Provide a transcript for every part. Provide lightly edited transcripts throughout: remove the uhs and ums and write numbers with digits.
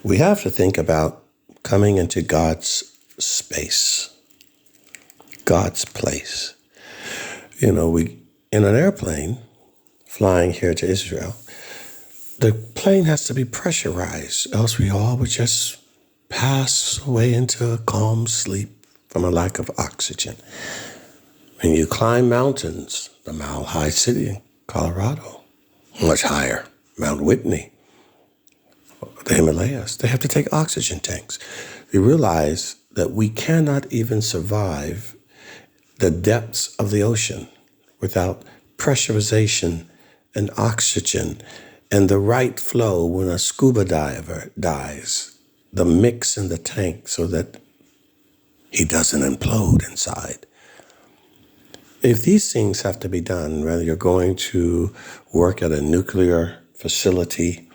We have to think about coming into God's space, God's place. We in an airplane flying here to Israel, the plane has to be pressurized, else we all would just pass away into a calm sleep from a lack of oxygen. When you climb mountains, the Mile High City in Colorado, much higher, Mount Whitney, the Himalayas, they have to take oxygen tanks. We realize that we cannot even survive the depths of the ocean without pressurization and oxygen and the right flow when a scuba diver dies, the mix in the tank so that he doesn't implode inside. If these things have to be done, whether you're going to work at a nuclear facility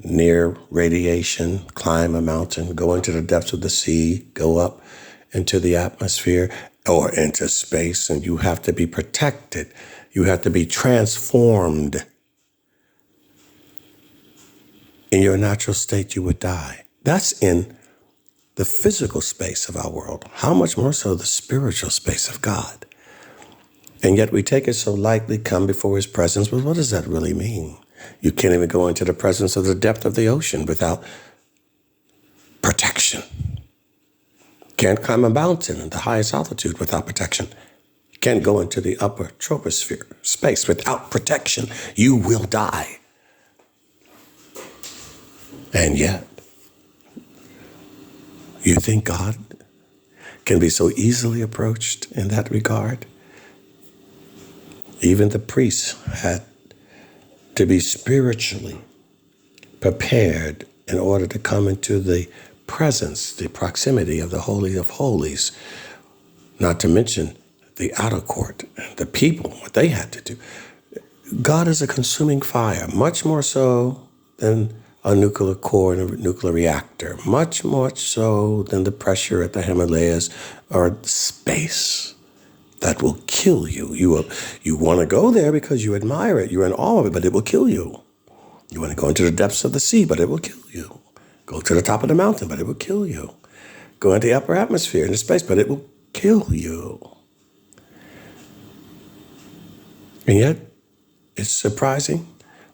near radiation, climb a mountain, go into the depths of the sea, go up into the atmosphere or into space, and you have to be protected. You have to be transformed. In your natural state, you would die. That's in the physical space of our world. How much more so the spiritual space of God? And yet we take it so lightly, come before his presence. But what does that really mean? You can't even go into the presence of the depth of the ocean without protection. Can't climb a mountain at the highest altitude without protection. Can't go into the upper troposphere space without protection. You will die. And yet, you think God can be so easily approached in that regard? Even the priests had to be spiritually prepared in order to come into the presence, the proximity of the Holy of Holies, not to mention the outer court, the people, what they had to do. God is a consuming fire, much more so than a nuclear core and a nuclear reactor, much more so than the pressure at the Himalayas or space. That will kill you. You want to go there because you admire it. You're in awe of it, but it will kill you. You want to go into the depths of the sea, but it will kill you. Go to the top of the mountain, but it will kill you. Go into the upper atmosphere, into space, but it will kill you. And yet, it's surprising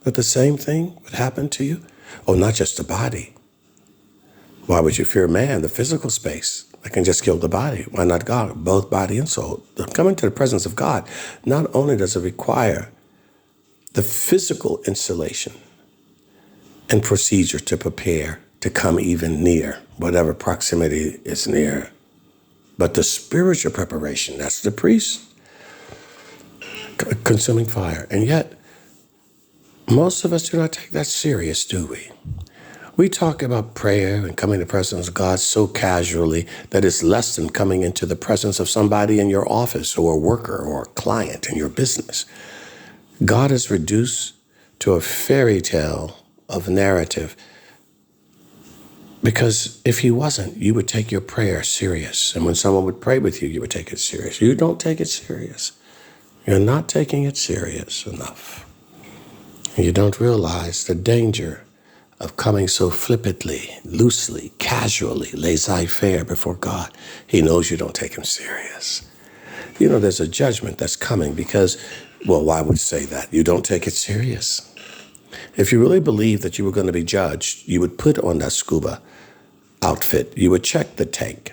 that the same thing would happen to you. Oh, not just the body. Why would you fear man, the physical space? That can just kill the body. Why not God? Both body and soul. Coming to the presence of God, not only does it require the physical installation and procedure to prepare to come even near, whatever proximity is near, but the spiritual preparation, that's the priest, consuming fire. And yet, most of us do not take that serious, do we? We talk about prayer and coming to the presence of God so casually that it's less than coming into the presence of somebody in your office or a worker or a client in your business. God is reduced to a fairy tale of narrative because if he wasn't, you would take your prayer serious. And when someone would pray with you, you would take it serious. You don't take it serious. You're not taking it serious enough. You don't realize the danger of coming so flippantly, loosely, casually, laissez-faire before God. He knows you don't take him serious. There's a judgment that's coming because, why would you say that? You don't take it serious. If you really believed that you were going to be judged, you would put on that scuba outfit. You would check the tank.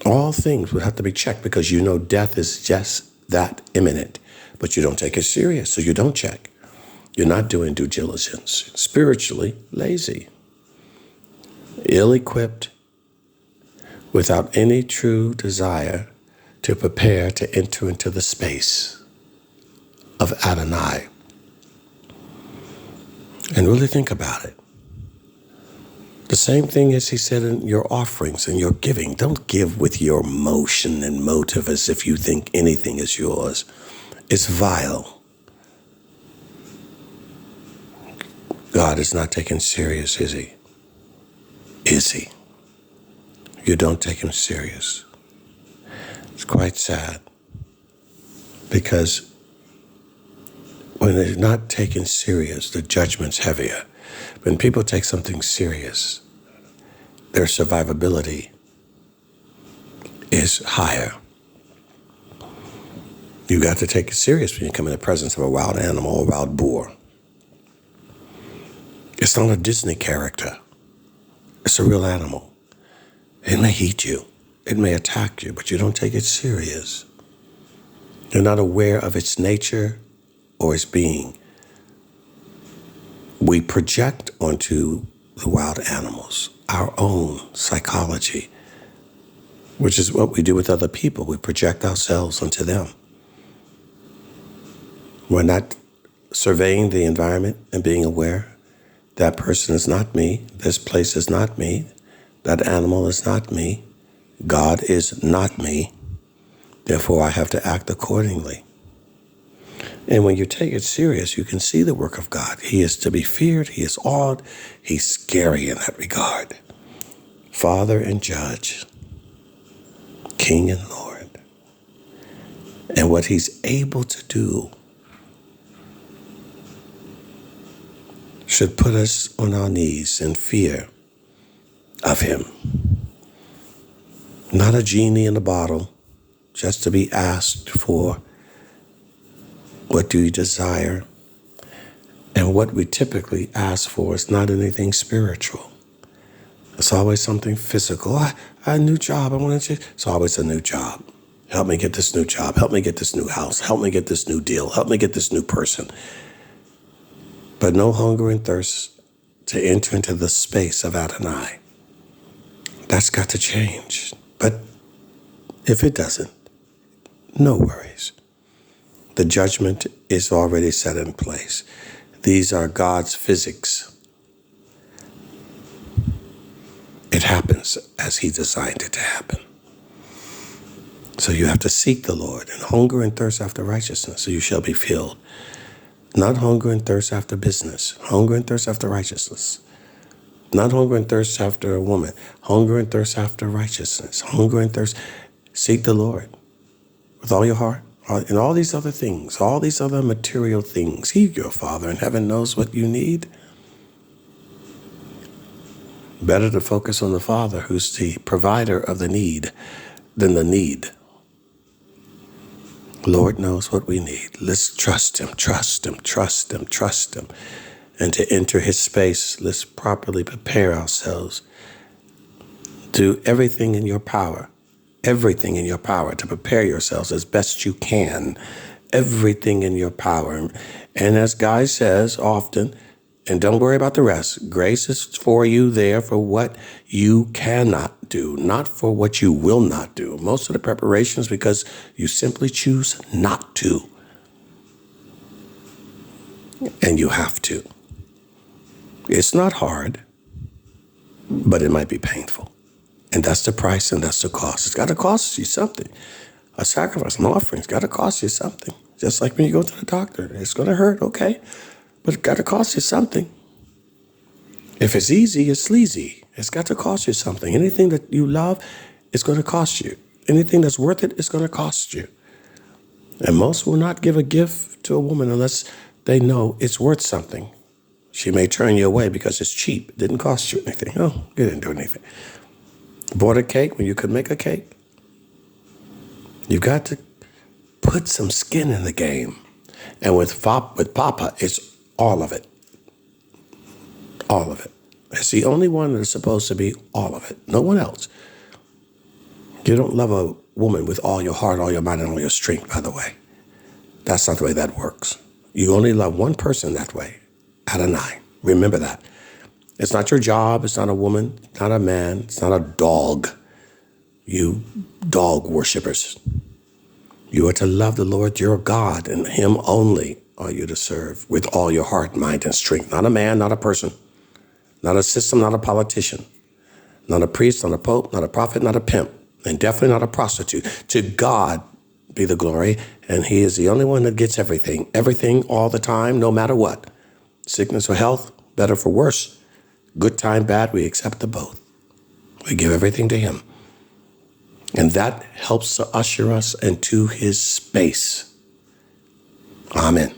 All things would have to be checked because death is just that imminent, but you don't take it serious, so you don't check. You're not doing due diligence. Spiritually lazy, ill-equipped, without any true desire to prepare to enter into the space of Adonai. And really think about it. The same thing as he said in your offerings and your giving. Don't give with your emotion and motive as if you think anything is yours. It's vile. God is not taken serious, is he? Is he? You don't take him serious. It's quite sad because when it's not taken serious, the judgment's heavier. When people take something serious, their survivability is higher. You got to take it serious when you come in the presence of a wild animal, a wild boar. It's not a Disney character. It's a real animal. It may eat you. It may attack you, but you don't take it serious. You're not aware of its nature or its being. We project onto the wild animals our own psychology, which is what we do with other people. We project ourselves onto them. We're not surveying the environment and being aware that person is not me, this place is not me, that animal is not me, God is not me, therefore I have to act accordingly. And when you take it serious, you can see the work of God. He is to be feared, he is awed, he's scary in that regard. Father and Judge, King and Lord. And what he's able to do should put us on our knees in fear of him. Not a genie in a bottle, just to be asked for what do you desire. And what we typically ask for is not anything spiritual. It's always something physical. I had a new job. I want to. It's always a new job. Help me get this new job. Help me get this new house. Help me get this new deal. Help me get this new person. But no hunger and thirst to enter into the space of Adonai. That's got to change. But if it doesn't, no worries. The judgment is already set in place. These are God's physics. It happens as he designed it to happen. So you have to seek the Lord and hunger and thirst after righteousness, so you shall be filled. Not hunger and thirst after business, hunger and thirst after righteousness. Not hunger and thirst after a woman, hunger and thirst after righteousness, hunger and thirst. Seek the Lord with all your heart and all these other things, all these other material things. He, your Father in heaven, knows what you need. Better to focus on the Father, who's the provider of the need, than the need. Lord knows what we need. Let's trust him, trust him, trust him, trust him. And to enter his space, let's properly prepare ourselves. Do everything in your power to prepare yourselves as best you can. Everything in your power. And as Guy says often, and don't worry about the rest, grace is for you there for what you cannot do, not for what you will not do. Most of the preparations because you simply choose not to. And you have to. It's not hard, but it might be painful. And that's the price and that's the cost. It's got to cost you something. A sacrifice, an offering's got to cost you something. Just like when you go to the doctor. It's going to hurt, okay? But it's got to cost you something. If it's easy, it's sleazy. It's got to cost you something. Anything that you love, it's going to cost you. Anything that's worth it, it's going to cost you. And most will not give a gift to a woman unless they know it's worth something. She may turn you away because it's cheap. It didn't cost you anything. Oh, you didn't do anything. Bought a cake when you could make a cake. You've got to put some skin in the game. And with Papa, it's all of it. All of it. It's the only one that's supposed to be all of it. No one else. You don't love a woman with all your heart, all your mind, and all your strength, by the way. That's not the way that works. You only love one person that way. Adonai. Remember that. It's not your job. It's not a woman. It's not a man. It's not a dog. You dog worshipers. You are to love the Lord your God, and him only are you to serve with all your heart, mind, and strength. Not a man, not a person, not a system, not a politician, not a priest, not a pope, not a prophet, not a pimp, and definitely not a prostitute. To God be the glory, and he is the only one that gets everything all the time, no matter what. Sickness or health, better for worse, good time, bad, we accept the both. We give everything to him. And that helps to usher us into his space. Amen.